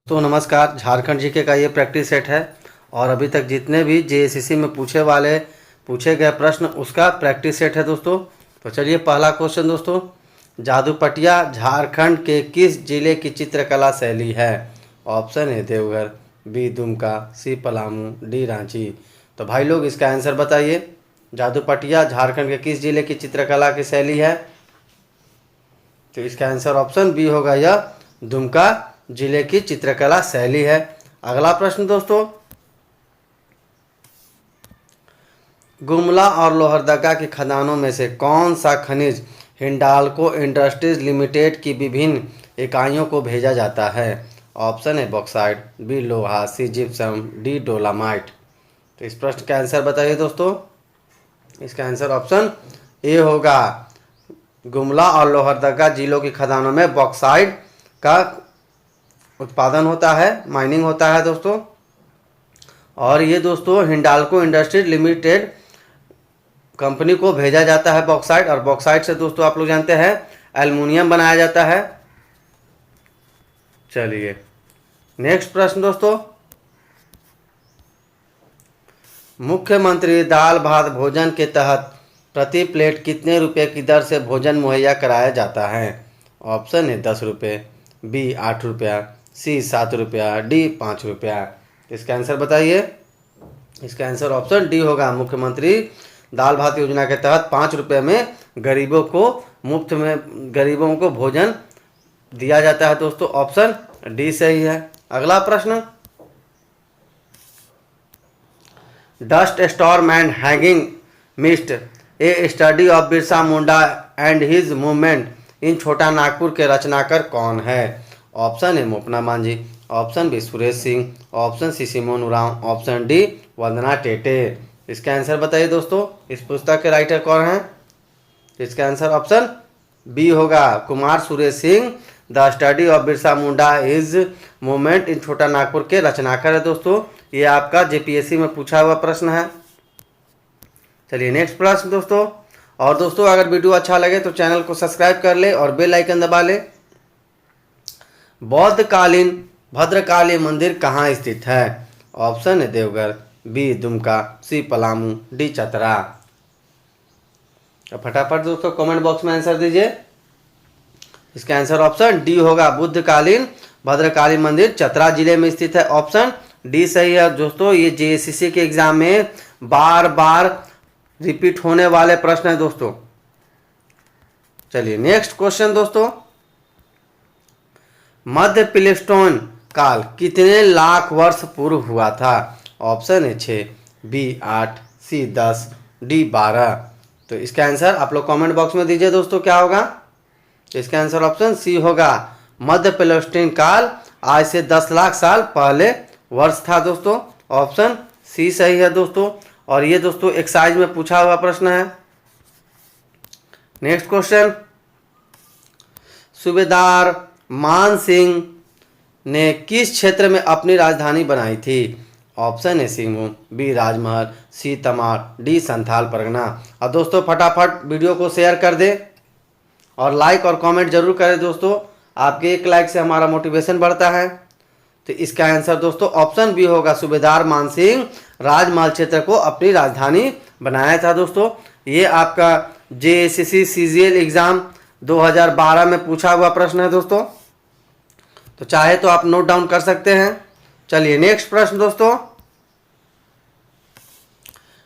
तो नमस्कार, झारखंड जीके का ये प्रैक्टिस सेट है और अभी तक जितने भी जेएसएससी में पूछे गए प्रश्न उसका प्रैक्टिस सेट है दोस्तों। तो चलिए पहला क्वेश्चन दोस्तों, जादूपटिया झारखंड के किस जिले की चित्रकला शैली है? Option A Deoghar, B Dumka, C Palamu, D Ranchi. तो भाई लोग इसका आंसर बताइए, जादूपटिया झारखंड के किस जिले की चित्रकला की शैली है? तो इसका आंसर ऑप्शन बी होगा, यह दुमका जिले की चित्रकला शैली है। अगला प्रश्न दोस्तों, गुमला और लोहरदगा की खदानों में से कौन सा खनिज हिंडाल्को इंडस्ट्रीज लिमिटेड की विभिन्न इकाइयों को भेजा जाता है? ऑप्शन ए बॉक्साइट, बी लोहा, सी जिप्सम, डी डोलामाइट। तो इस प्रश्न का आंसर बताइए दोस्तों। इसका आंसर ऑप्शन ए होगा, गुमला और लोहरदगा जिलों की खदानों में बॉक्साइट का उत्पादन होता है, माइनिंग होता है दोस्तों। और ये दोस्तों हिंडाल्को इंडस्ट्रीज लिमिटेड कंपनी को भेजा जाता है बॉक्साइट, और बॉक्साइट से दोस्तों आप लोग जानते हैं एल्युमिनियम बनाया जाता है। चलिए नेक्स्ट प्रश्न दोस्तों, मुख्यमंत्री दाल भात भोजन के तहत प्रति प्लेट कितने रुपए की दर से भोजन मुहैया कराया जाता है? ऑप्शन ए 10 रुपये, बी 8 रुपया, सी 7 रुपया, डी 5 रुपया। इसका आंसर बताइए। इसका आंसर ऑप्शन डी होगा, मुख्यमंत्री दाल भात योजना के तहत 5 रुपये में गरीबों को मुफ्त में गरीबों को भोजन दिया जाता है दोस्तों। ऑप्शन डी सही है। अगला प्रश्न, dust storm and hanging mist a study of Birsa Munda and his movement in Chota Nagpur के रचनाकार कौन है? Option A Mopna Manjhi, option B Suresh Singh, option C Simon Oraon, option D Vandana Tete. इसका आंसर बताइए दोस्तों, इस पुस्तक के राइटर कौन हैं? इसका आंसर ऑप्शन बी होगा, Kumar Suresh Singh. The study of Birsa Munda is movement in Chota Nagpur के रचनाकार है दोस्तों। ये आपका जेपीएससी में पूछा हुआ प्रश्न है। चलिए नेक्स्ट प्रश्न दोस्तों। और दोस्तों अगर वीडियो अच्छा लगे तो चैनल को सब्सक्राइब कर ले और बेल आइकन दबा ले। बौद्धकालीन भद्रकाली मंदिर कहाँ स्थित है? ऑप्शन है Deoghar, B Dumka, C Palamu, D Chatra. तो फटाफट दोस्तों कमेंट बॉक्स में आंसर दीजिए। इसका आंसर ऑप्शन डी होगा, बुद्धकालीन भद्रकाली मंदिर चतरा जिले में स्थित है। ऑप्शन डी सही है दोस्तों। ये जेएसएससी के एग्जाम में बार बार रिपीट होने वाले प्रश्न है दोस्तों। चलिए नेक्स्ट क्वेश्चन दोस्तों, मध्य प्लेस्टोन काल कितने लाख वर्ष पूर्व हुआ था? ऑप्शन है 6, बी 8, सी 10, डी 12। तो इसका आंसर आप लोग कमेंट बॉक्स में दीजिए दोस्तों, क्या होगा? इसका आंसर ऑप्शन सी होगा, मध्य प्लेस्टोन काल आज से 10 लाख साल पहले वर्ष था दोस्तों। ऑप्शन सी सही है दोस्तों। और ये दोस्तों एक्साइज में पूछा हुआ प्रश्न है। नेक्स्ट क्वेश्चन, सूबेदार मान सिंह ने किस क्षेत्र में अपनी राजधानी बनाई थी? ऑप्शन ए सिंहभूम, बी राजमहल, सी तमाड़, डी संथाल परगना। और दोस्तों फटाफट वीडियो को शेयर कर दे और लाइक और कमेंट जरूर करें दोस्तों। आपके एक लाइक से हमारा मोटिवेशन बढ़ता है। तो इसका आंसर दोस्तों ऑप्शन बी होगा, सूबेदार मान सिंह राजमहल क्षेत्र को अपनी राजधानी बनाया था दोस्तों। ये आपका जेएसएससी सीजीएल एग्जाम 2012 में पूछा हुआ प्रश्न है दोस्तों। तो चाहे तो आप नोट डाउन कर सकते हैं। चलिए नेक्स्ट प्रश्न दोस्तों,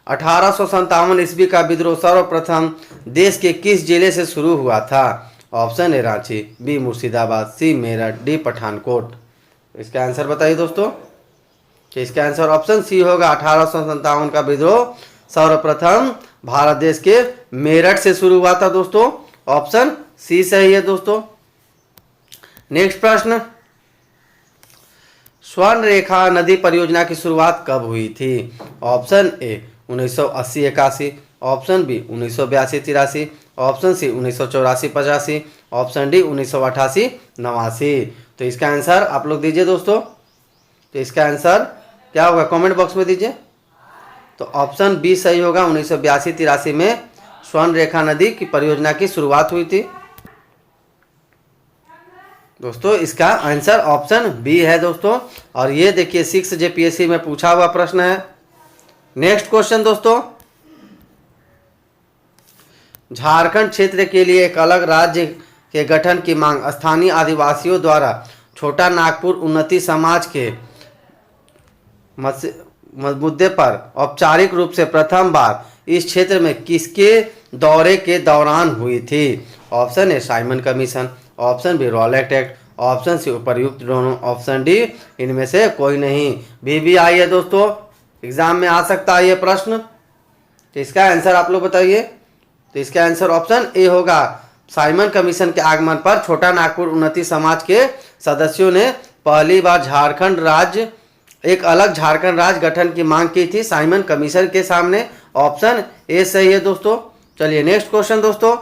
1857 ईस्वी का विद्रोह सर्वप्रथम देश के किस जिले से शुरू हुआ था? Option A Ranchi, B Murshidabad, C Meerut, D Pathankot. इसका आंसर बताइए दोस्तों। कि इसका आंसर ऑप्शन सी होगा, 1857 का विद्रोह सर्वप्रथम भारत देश के मेरठ से शुरू हुआ था दोस्तों। ऑप्शन सी सही है दोस्तों। नेक्स्ट प्रश्न, स्वर्ण रेखा नदी परियोजना की शुरुआत कब हुई थी? Option A 1980-81, option B 1982-83, option C 1984-85, option D 1988-89। तो इसका आंसर आप लोग दीजिए दोस्तों। तो इसका आंसर क्या होगा, कमेंट बॉक्स में दीजिए। तो ऑप्शन बी सही होगा, 1982-83 में स्वर्ण रेखा नदी की परियोजना की शुरुआत हुई थी। दोस्तों इसका आंसर ऑप्शन बी है दोस्तों। और ये देखिए 6 जेपीएससी में पूछा हुआ प्रश्न है। नेक्स्ट क्वेश्चन दोस्तों, झारखंड क्षेत्र के लिए एक अलग राज्य के गठन की मांग स्थानीय आदिवासियों द्वारा छोटा नागपुर उन्नति समाज के मुद्दे पर औपचारिक रूप से प्रथम बार इस क्षेत्र में किसके दौरे के दौरान हुई थी? Option A Simon Commission, option B Rowlatt Act, option C उपर्युक्त दोनों, ऑप्शन डी इनमें से कोई नहीं। भी आई है दोस्तों, एग्जाम में आ सकता है ये प्रश्न, तो इसका आंसर आप लोग बताइए। तो इसका आंसर ऑप्शन ए होगा। साइमन कमीशन के आगमन पर छोटा नागपुर उन्नति समाज के सदस्यों ने पहली बार झारखंड राज्य एक अलग झारखंड राज्य गठन की मांग की थी साइमन कमीशन के सामने। ऑप्शन ए सही है दोस्तों। चलिए नेक्स्ट क्वेश्चन दोस्तों,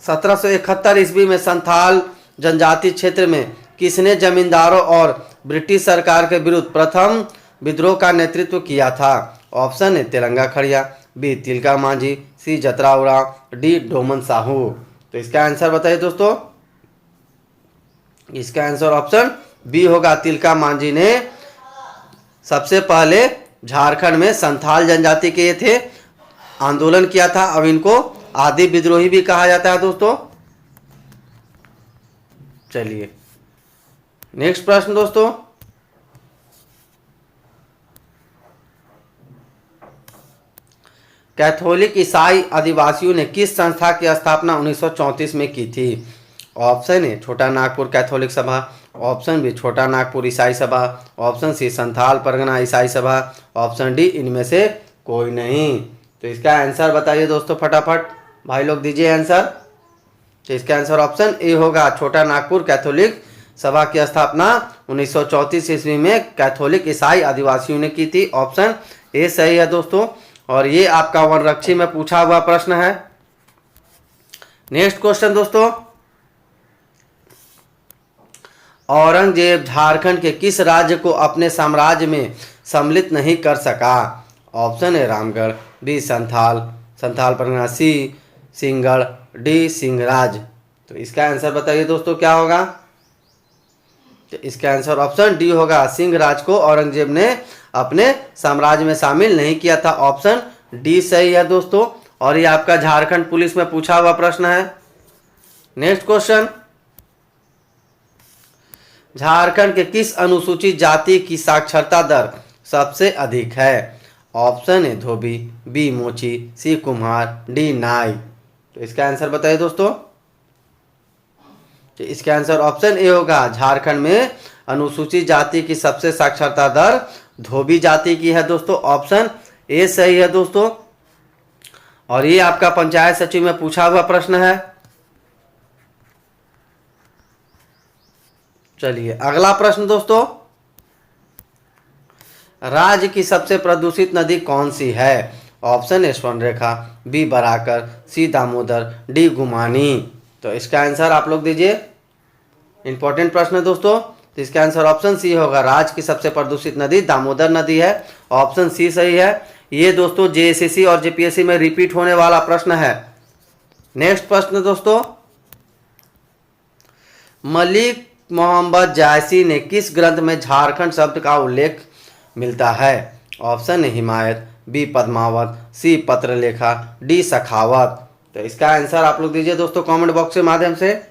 1771 ईस्वी में संथाल जनजाति क्षेत्र में किसने जमींदारों और ब्रिटिश सरकार के विरुद्ध प्रथम विद्रोह का नेतृत्व किया था? Option A Telanga Kharia, B Tilka Manjhi, C Jatra Oraon, D Doman Sahu. तो इसका आंसर बताइए दोस्तों। इसका आंसर ऑप्शन बी होगा। तिलका मांझी ने सबसे पहले झारखंड में संथाल जनजाति के थे आंदोलन किया था। अब इनको आदि विद्रोही भी कहा जाता है दोस्तों। चलिए नेक्स्ट प्रश्न दोस्तों, कैथोलिक ईसाई आदिवासियों ने किस संस्था की स्थापना 1934 में की थी? ऑप्शन ए छोटा नागपुर कैथोलिक सभा, ऑप्शन बी छोटा नागपुर ईसाई सभा, ऑप्शन सी संथाल परगना ईसाई सभा, ऑप्शन डी इनमें से कोई नहीं। तो इसका आंसर बताइए दोस्तों फटाफट, भाई लोग दीजिए आंसर। तो इसका आंसर ऑप्शन ए होगा। छोटा नागपुर कैथोलिक सभा की स्थापना 1934 ईस्वी में कैथोलिक ईसाई आदिवासियों ने की थी। ऑप्शन ए सही है दोस्तों। और ये आपका वनरक्षी में पूछा हुआ प्रश्न है। नेक्स्ट क्वेश्चन दोस्तों, औरंगजेब झारखंड के किस राज्य को अपने साम्राज्य में सम्मिलित नहीं कर सका? Option A Ramgarh, B Santhal Pargana, C Singhgarh, D Singhraj. तो इसका आंसर बताइए दोस्तों क्या होगा? तो इसका आंसर ऑप्शन डी होगा। सिंहराज को औरंगजेब ने अपने साम्राज्य में शामिल नहीं किया था। ऑप्शन डी सही है दोस्तों। और ये आपका झारखंड पुलिस में पूछा हुआ प्रश्न है। नेक्स्ट क्वेश्चन, झारखंड के किस अनुसूचित जाति की साक्षरता दर सबसे अधिक है? ऑप्शन ए धोबी, बी मोची, सी कुम्हार, डी नाई। तो इसका आंसर बताइए दोस्तों। तो इसका आंसर ऑप्शन ए होगा। झारखंड में अनुसूचित जाति की सबसे साक्षरता दर धोबी जाति की है दोस्तों। ऑप्शन ए सही है दोस्तों। और ये आपका पंचायत सचिव में पूछा हुआ प्रश्न है। चलिए अगला प्रश्न दोस्तों, राज्य की सबसे प्रदूषित नदी कौन सी है? Option A Subarnarekha, B Barakar, C Damodar, D Gumani. तो इसका आंसर आप लोग दीजिए। इंपॉर्टेंट प्रश्न है दोस्तों। तो इसका आंसर ऑप्शन सी होगा। राज्य की सबसे प्रदूषित नदी दामोदर नदी है। ऑप्शन सी सही है। ये दोस्तों जेएसएससी और जेपीएससी में रिपीट होने वाला प्रश्न है। नेक्स्ट प्रश्न दोस्तों, मलिक मोहम्मद जायसी ने किस ग्रंथ में झारखंड शब्द का उल्लेख मिलता है? Option A Himayat, B Padmavat, C Patralekha, D Sakhawat. तो इसका आंसर आप लोग दीजिए दोस्तों कमेंट बॉक्स के माध्यम से।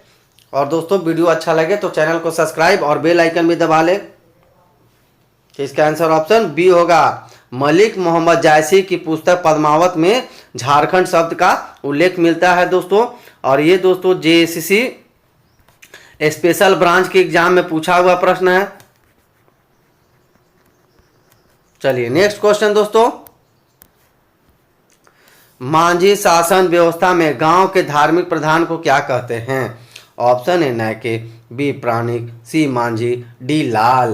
और दोस्तों वीडियो अच्छा लगे तो चैनल को सब्सक्राइब और बेल आइकन भी दबा लें। तो इसका आंसर ऑप्शन बी होगा। मलिक मोहम्मद जायसी की पुस्तक पद्मावत में झारखंड शब्द का उल्लेख मिलता है दोस्तों। और ये दोस्तों जेएसएससी स्पेशल ब्रांच के एग्जाम में पूछा हुआ प्रश्न है। चलिए नेक्स्ट क्वेश्चन दोस्तों, मांझी शासन व्यवस्था में गांव के धार्मिक प्रधान को क्या कहते हैं? Option A Nayake, B Pranik, C Manjhi, D Lal.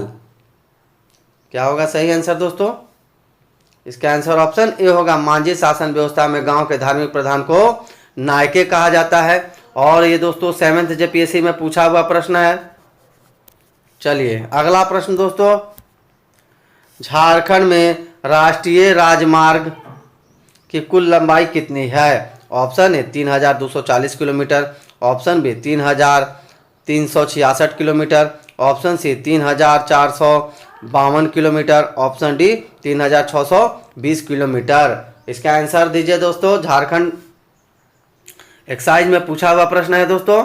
क्या होगा सही आंसर दोस्तों? इसका आंसर ऑप्शन ए होगा। मांझी शासन व्यवस्था में गांव के धार्मिक प्रधान को नायके कहा जाता है। और ये दोस्तों 7th जेपीएससी में पूछा हुआ प्रश्न है। चलिए अगला प्रश्न दोस्तों, झारखंड में राष्ट्रीय राजमार्ग की कुल लंबाई कितनी है? Option A 3240 kilometre, option B 3,366 kilometre, option C 3,452 kilometre, option D 3,620 kilometre. इसका आंसर दीजिए दोस्तों। झारखंड एक्साइज में पूछा हुआ प्रश्न है दोस्तों,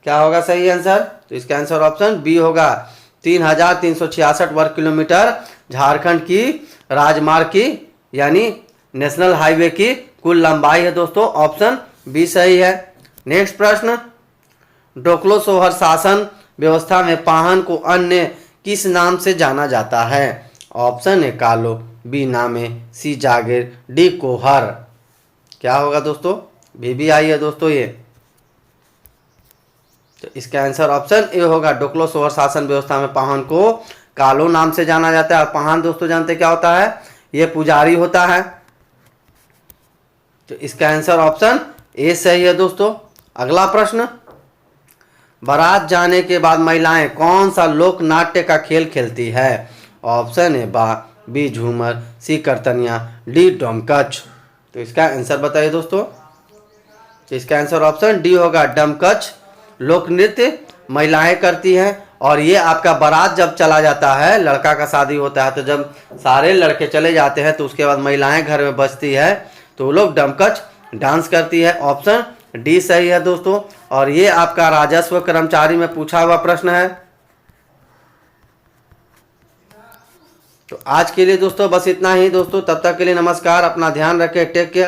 क्या होगा सही आंसर? तो इसका आंसर ऑप्शन बी होगा। 3,366 वर्ग किलोमीटर झारखंड की राजमार्ग की यानी नेशनल हाईवे की कुल लंबाई है दोस्तों। ऑप्शन बी सही है। नेक्स्ट प्रश्न, डोकलो सोहर शासन व्यवस्था में पाहन को अन्य किस नाम से जाना जाता है? ऑप्शन ए कालो, बी नामे, सी जागीर, डी कोहर। क्या होगा दोस्तों? भी आई है दोस्तों ये। तो इसका आंसर ऑप्शन ए होगा। डोकलो सोहर शासन व्यवस्था में पाहन को कालो नाम से जाना जाता है। पाहन दोस्तों जानते क्या होता है? ये पुजारी होता है। तो इसका आंसर ऑप्शन ए सही है दोस्तों। अगला प्रश्न, बारात जाने के बाद महिलाएं कौन सा लोक नाट्य का खेल खेलती है? ऑप्शन ए बा, बी झूमर, सी करतनिया, डी डोमकच। तो इसका आंसर बताइए दोस्तों। तो इसका आंसर ऑप्शन डी होगा। डमकच लोक नृत्य महिलाएं करती हैं। और ये आपका बारात जब चला जाता है, लड़का का शादी होता है, तो जब सारे लड़के चले जाते हैं तो उसके बाद महिलाएं घर में बचती है, तो वो लोग डमकच डांस करती है। ऑप्शन डी सही है दोस्तों। और ये आपका राजस्व कर्मचारी में पूछा हुआ प्रश्न है। तो आज के लिए दोस्तों बस इतना ही दोस्तों। तब तक के लिए नमस्कार, अपना ध्यान रखें, टेक केयर।